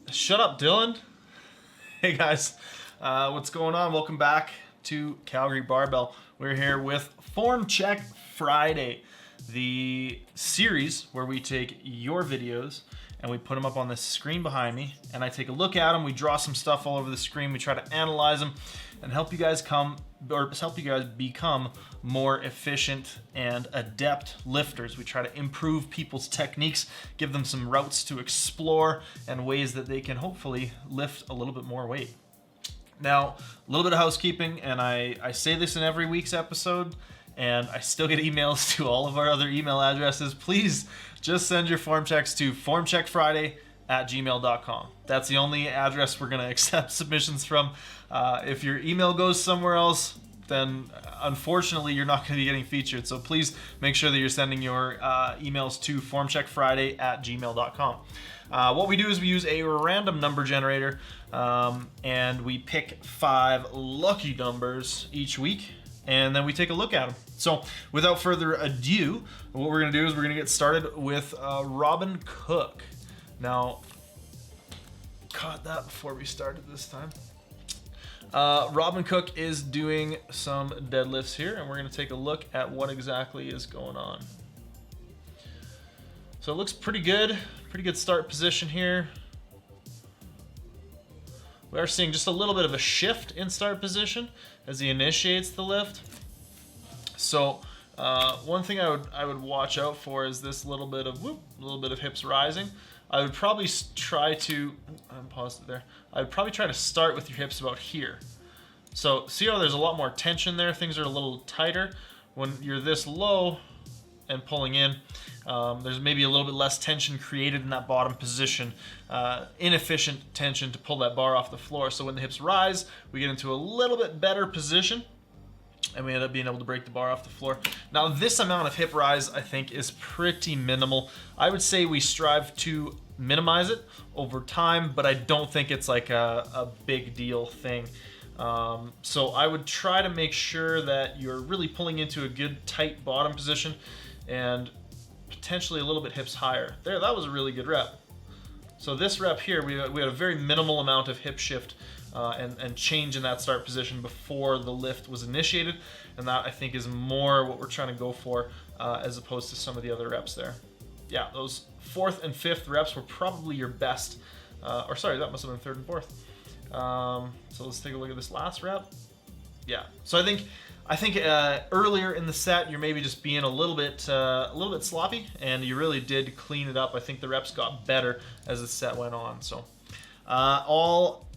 Shut up, Dylan. Hey guys, what's going on? Welcome back to Calgary Barbell. We're here with Form Check Friday, the series where we take your videos and we put them up on the screen behind me, and I take a look at them. We draw some stuff all over the screen. We try to analyze them and help you guys become more efficient and adept lifters. We try to improve people's techniques, give them some routes to explore and ways that they can hopefully lift a little bit more weight. Now, a little bit of housekeeping, and I say this in every week's episode, and I still get emails to all of our other email addresses. Please just send your form checks to formcheckfriday@gmail.com. That's the only address we're going to accept submissions from. If your email goes somewhere else, then unfortunately you're not going to be getting featured. So please make sure that you're sending your emails to formcheckfriday@gmail.com. What we do is we use a random number generator, and we pick 5 lucky numbers each week, and then we take a look at them. So without further ado, what we're going to do is we're going to get started with Robin Cook. Now, caught that before we started this time. Robin Cook is doing some deadlifts here, and we're going to take a look at what exactly is going on. So it looks pretty good start position here. We are seeing just a little bit of a shift in start position as he initiates the lift. So one thing I would watch out for is this little bit of hips rising. I would probably try to, pause it there. I would probably try to start with your hips about here. So see how there's a lot more tension there? Things are a little tighter. When you're this low and pulling in, there's maybe a little bit less tension created in that bottom position, inefficient tension to pull that bar off the floor. So when the hips rise, we get into a little bit better position, and we end up being able to break the bar off the floor. Now, this amount of hip rise, I think, is pretty minimal. I would say we strive to minimize it over time, but I don't think it's like a big deal thing. So I would try to make sure that you're really pulling into a good tight bottom position and potentially a little bit hips higher. There, that was a really good rep. So this rep here, we had a very minimal amount of hip shift and change in that start position before the lift was initiated, and that I think is more what we're trying to go for as opposed to some of the other reps there. Yeah, those 4th and 5th reps were probably your best, or sorry, that must have been 3rd and 4th. So let's take a look at this last rep. Yeah, so I think earlier in the set you're maybe just being a little bit sloppy, and you really did clean it up. I think the reps got better as the set went on. So all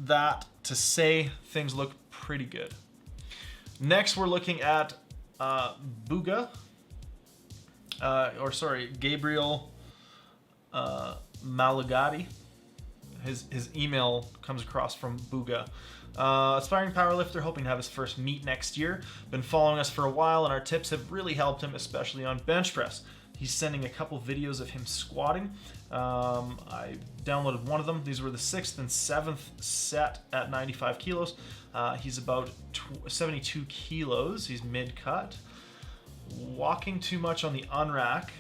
that to say, things look pretty good. Next, we're looking at Gabriel Malagati. His email comes across from Booga. Aspiring powerlifter, hoping to have his first meet next year. Been following us for a while, and our tips have really helped him, especially on bench press. He's sending a couple videos of him squatting. I downloaded one of them. These were the 6th and 7th set at 95 kilos. He's about 72 kilos. He's mid-cut. Walking too much on the unrack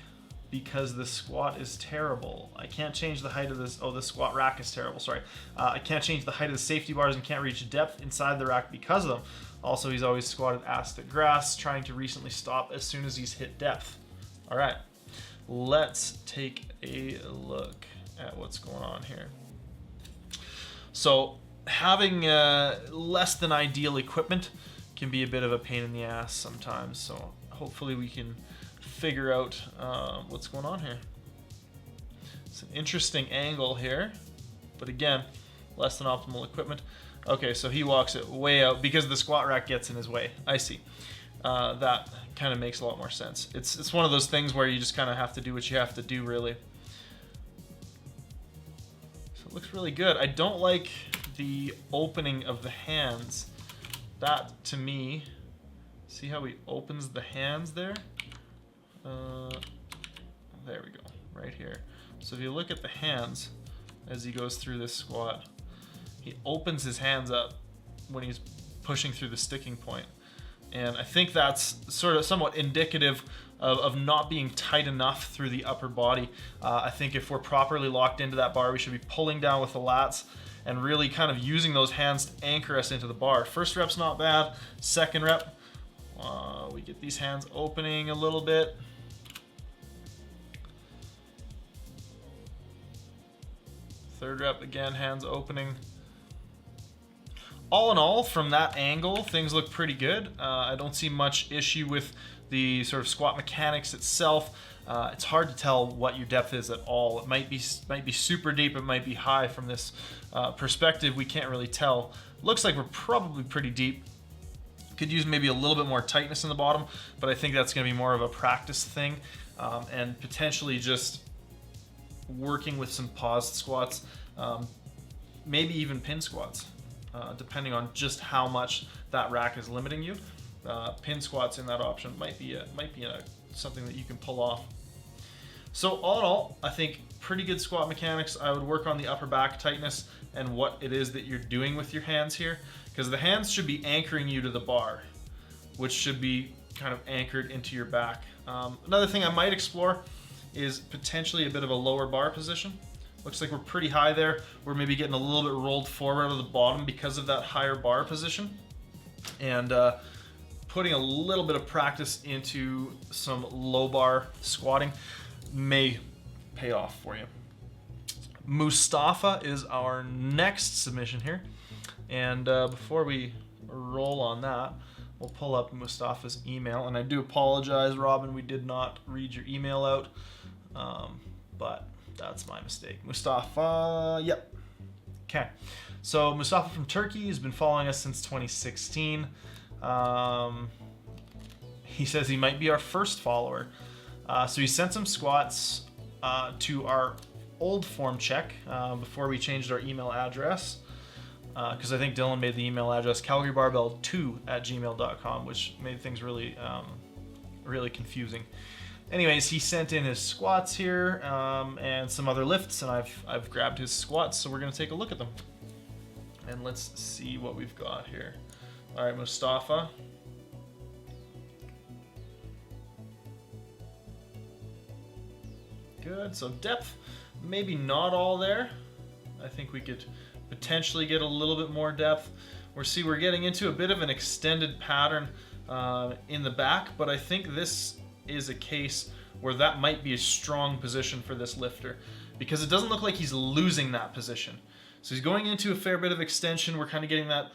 because the squat is terrible. I can't change the height of this. Oh, the squat rack is terrible, sorry. I can't change the height of the safety bars and can't reach depth inside the rack because of them. Also, he's always squatted ass to grass, trying to recently stop as soon as he's hit depth. All right, let's take a look at what's going on here. So having less than ideal equipment can be a bit of a pain in the ass sometimes. So hopefully we can figure out what's going on here. It's an interesting angle here, but again, less than optimal equipment. Okay, so he walks it way out because the squat rack gets in his way. I see. That kind of makes a lot more sense. It's one of those things where you just kind of have to do what you have to do, really. So it looks really good. I don't like the opening of the hands. That, to me, See how he opens the hands there? There we go, right here. So if you look at the hands as he goes through this squat, he opens his hands up when he's pushing through the sticking point. And I think that's sort of somewhat indicative of not being tight enough through the upper body. I think if we're properly locked into that bar, we should be pulling down with the lats and really kind of using those hands to anchor us into the bar. First rep's not bad. Second rep, we get these hands opening a little bit. Third rep, again, hands opening. All in all, from that angle, things look pretty good. I don't see much issue with the sort of squat mechanics itself. It's hard to tell what your depth is at all. It might be super deep, it might be high. From this perspective, we can't really tell. Looks like we're probably pretty deep. Could use maybe a little bit more tightness in the bottom, but I think that's going to be more of a practice thing, and potentially just working with some paused squats, maybe even pin squats, depending on just how much that rack is limiting you. Pin squats in that option might be something that you can pull off. So all in all, I think pretty good squat mechanics. I would work on the upper back tightness and what it is that you're doing with your hands here, because the hands should be anchoring you to the bar, which should be kind of anchored into your back. Another thing I might explore is potentially a bit of a lower bar position. Looks like we're pretty high there. We're maybe getting a little bit rolled forward out of the bottom because of that higher bar position. And putting a little bit of practice into some low bar squatting may pay off for you. Mustafa is our next submission here. And before we roll on that, we'll pull up Mustafa's email. And I do apologize, Robin, we did not read your email out, but that's my mistake. Mustafa, yep. Okay, so Mustafa from Turkey has been following us since 2016. He says he might be our first follower. So he sent some squats to our old form check before we changed our email address. Because I think Dylan made the email address calgarybarbell2@gmail.com, which made things really, really confusing. Anyways, he sent in his squats here and some other lifts, and I've grabbed his squats, so we're gonna take a look at them. And let's see what we've got here. All right, Mustafa. Good, so depth, maybe not all there. I think we could potentially get a little bit more depth. We're getting into a bit of an extended pattern in the back, but I think this is a case where that might be a strong position for this lifter, because it doesn't look like he's losing that position. So he's going into a fair bit of extension. We're kind of getting that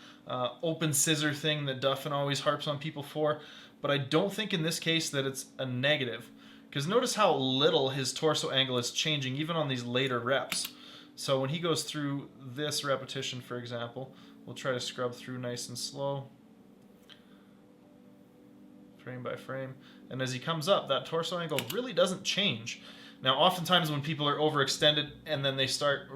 open scissor thing that Duffin always harps on people for, but I don't think in this case that it's a negative, because notice how little his torso angle is changing even on these later reps. So when he goes through this repetition, for example, we'll try to scrub through nice and slow, frame by frame. And as he comes up, that torso angle really doesn't change. Now, oftentimes when people are overextended and then they start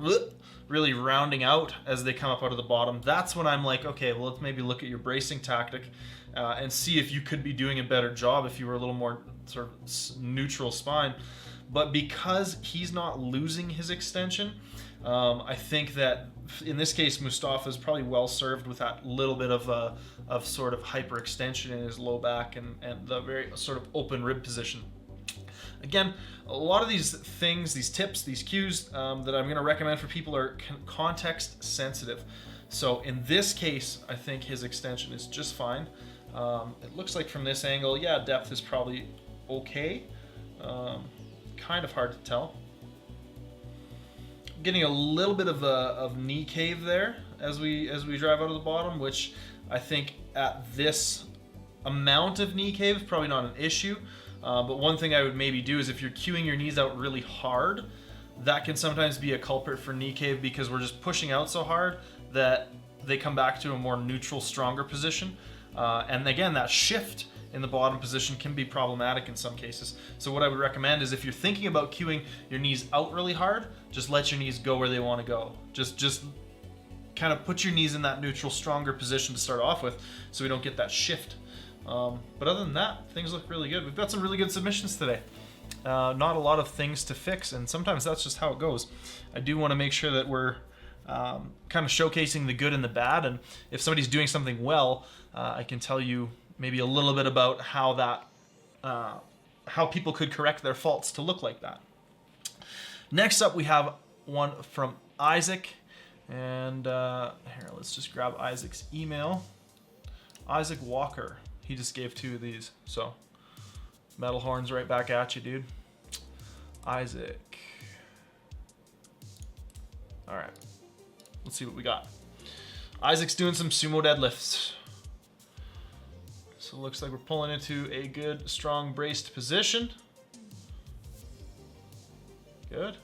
really rounding out as they come up out of the bottom, that's when I'm like, okay, well, let's maybe look at your bracing tactic and see if you could be doing a better job if you were a little more sort of neutral spine. But because he's not losing his extension, I think that in this case, Mustafa is probably well served with that little bit of sort of hyperextension in his low back and the very sort of open rib position. Again, a lot of these things, these tips, these cues that I'm going to recommend for people are context sensitive. So in this case, I think his extension is just fine. It looks like from this angle, yeah, depth is probably okay. Kind of hard to tell. Getting a little bit of knee cave there as we drive out of the bottom, which I think at this amount of knee cave is probably not an issue. But one thing I would maybe do is if you're cueing your knees out really hard, that can sometimes be a culprit for knee cave, because we're just pushing out so hard that they come back to a more neutral, stronger position. And again, that shift in the bottom position can be problematic in some cases. So what I would recommend is if you're thinking about cueing your knees out really hard, just let your knees go where they want to go. Just kind of put your knees in that neutral, stronger position to start off with, so we don't get that shift. But other than that, things look really good. We've got some really good submissions today. Not a lot of things to fix, and sometimes that's just how it goes. I do want to make sure that we're kind of showcasing the good and the bad, and if somebody's doing something well, I can tell you maybe a little bit about how that how people could correct their faults to look like that. Next up, we have one from Isaac, and here, let's just grab Isaac's email. Isaac Walker, he just gave 2 of these, so metal horns right back at you, dude. Isaac. All right, let's see what we got. Isaac's doing some sumo deadlifts. So it looks like we're pulling into a good, strong, braced position. Good.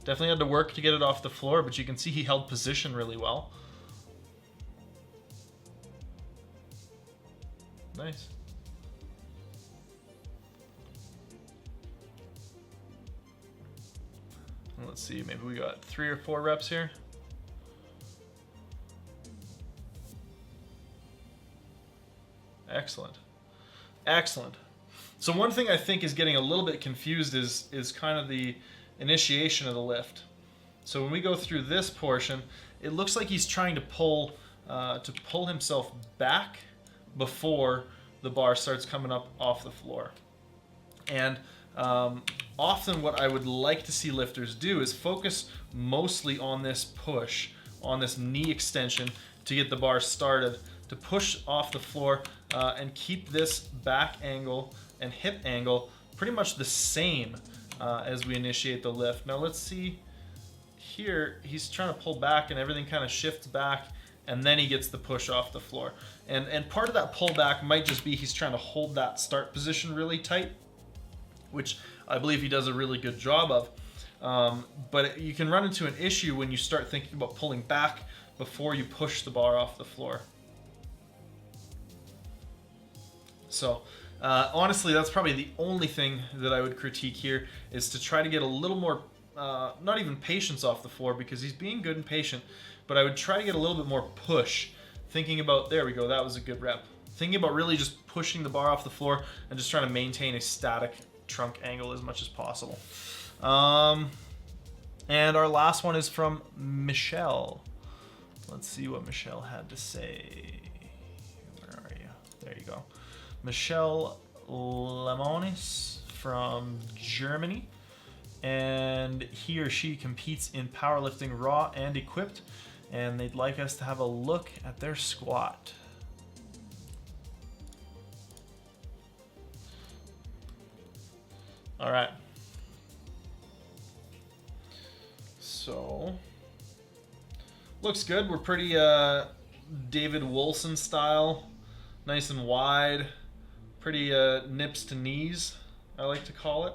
Definitely had to work to get it off the floor, but you can see he held position really well. Nice. And let's see, maybe we got 3 or 4 reps here. Excellent. Excellent. So one thing I think is getting a little bit confused is kind of the initiation of the lift. So when we go through this portion, it looks like he's trying to pull himself back before the bar starts coming up off the floor. And often what I would like to see lifters do is focus mostly on this push, on this knee extension to get the bar started, to push off the floor and keep this back angle and hip angle pretty much the same as we initiate the lift. Now let's see here, he's trying to pull back and everything kind of shifts back, and then he gets the push off the floor. And part of that pullback might just be he's trying to hold that start position really tight, which I believe he does a really good job of. But you can run into an issue when you start thinking about pulling back before you push the bar off the floor. So honestly, that's probably the only thing that I would critique here, is to try to get a little more, not even patience off the floor, because he's being good and patient, but I would try to get a little bit more push, thinking about, there we go, that was a good rep. Thinking about really just pushing the bar off the floor and just trying to maintain a static trunk angle as much as possible. And our last one is from Michelle. Let's see what Michelle had to say. Where are you? There you go. Michelle Lemonis from Germany, and he or she competes in powerlifting raw and equipped, and they'd like us to have a look at their squat. All right. So, looks good. We're pretty David Wilson style, nice and wide. Pretty nips to knees, I like to call it.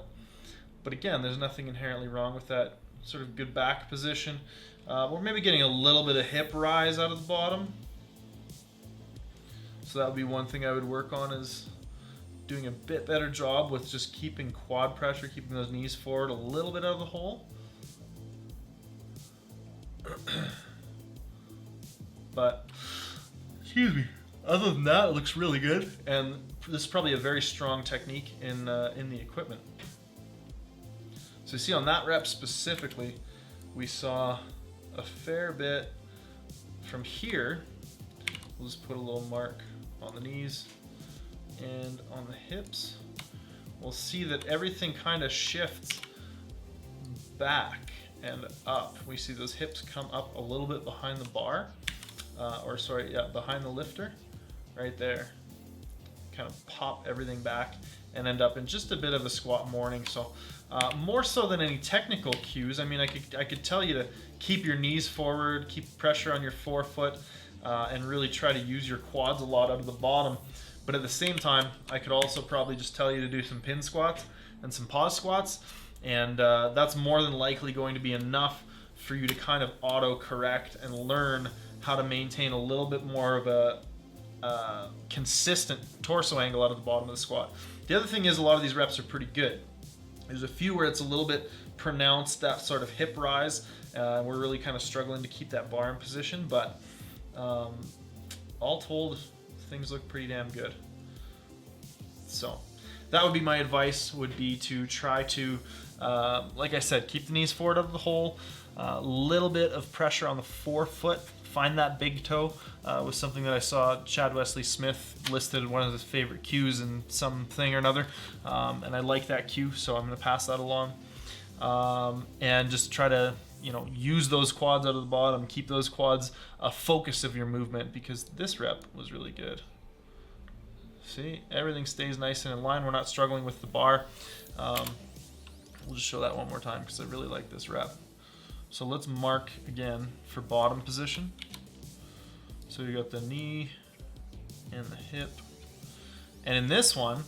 But again, there's nothing inherently wrong with that sort of good back position. We're maybe getting a little bit of hip rise out of the bottom. So that would be one thing I would work on, is doing a bit better job with just keeping quad pressure, keeping those knees forward a little bit out of the hole. But, excuse me, other than that, it looks really good, and this is probably a very strong technique in the equipment. So you see on that rep specifically, we saw a fair bit from here. We'll just put a little mark on the knees and on the hips. We'll see that everything kind of shifts back and up. We see those hips come up a little bit behind the bar, behind the lifter, right there. Kind of pop everything back and end up in just a bit of a squat morning. So more so than any technical cues, I mean, I could tell you to keep your knees forward, keep pressure on your forefoot, and really try to use your quads a lot out of the bottom. But at the same time, I could also probably just tell you to do some pin squats and some pause squats, and that's more than likely going to be enough for you to kind of auto-correct and learn how to maintain a little bit more of a consistent torso angle out of the bottom of the squat. The other thing is, a lot of these reps are pretty good. There's a few where it's a little bit pronounced, that sort of hip rise. We're really kind of struggling to keep that bar in position, but all told, things look pretty damn good. So that would be my advice, would be to try to, like I said, keep the knees forward out of the hole, a little bit of pressure on the forefoot, find that big toe, was something that I saw Chad Wesley Smith listed one of his favorite cues in something or another, and I like that cue, so I'm going to pass that along, and just try to, you know, use those quads out of the bottom, keep those quads a focus of your movement, because this rep was really good. See, everything stays nice and in line. We're not struggling with the bar. We'll just show that one more time because I really like this rep. So let's mark again for bottom position. So you got the knee and the hip. And in this one,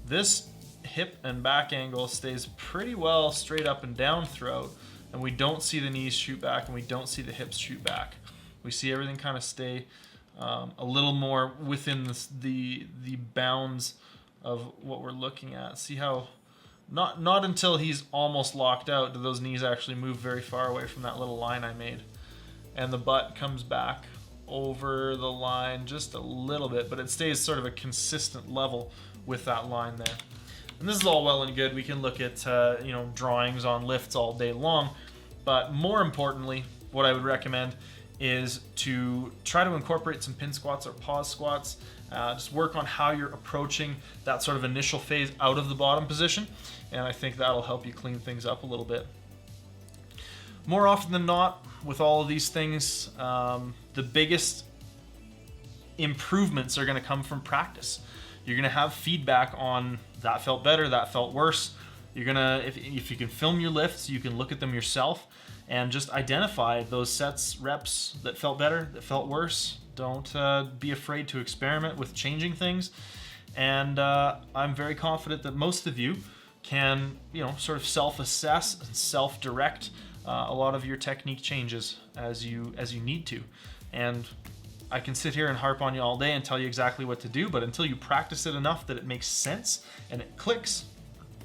this hip and back angle stays pretty well straight up and down throughout. And we don't see the knees shoot back and we don't see the hips shoot back. We see everything kind of stay a little more within the bounds of what we're looking at. See how not until he's almost locked out do those knees actually move very far away from that little line I made. And the butt comes back over the line just a little bit, but it stays sort of a consistent level with that line there. And this is all well and good. We can look at you know, drawings on lifts all day long, but more importantly, what I would recommend is to try to incorporate some pin squats or pause squats. Just work on how you're approaching that sort of initial phase out of the bottom position, and I think that'll help you clean things up a little bit. More often than not, with all of these things, the biggest improvements are going to come from practice. You're going to have feedback on that felt better, that felt worse. You're gonna, if you can film your lifts, you can look at them yourself and just identify those sets, reps that felt better, that felt worse. Don't be afraid to experiment with changing things. And I'm very confident that most of you can, you know, sort of self-assess and self-direct a lot of your technique changes as you need to. And I can sit here and harp on you all day and tell you exactly what to do, but until you practice it enough that it makes sense and it clicks,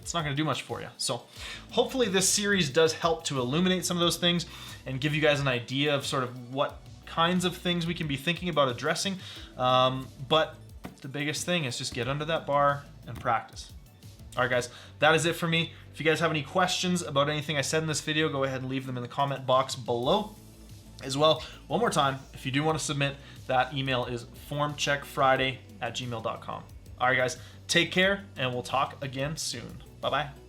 it's not going to do much for you. So hopefully this series does help to illuminate some of those things and give you guys an idea of sort of what kinds of things we can be thinking about addressing. But the biggest thing is just get under that bar and practice. All right, guys, that is it for me. If you guys have any questions about anything I said in this video, go ahead and leave them in the comment box below. As well, one more time, if you do want to submit, that email is formcheckfriday@gmail.com. All right, guys, take care, and we'll talk again soon. Bye-bye.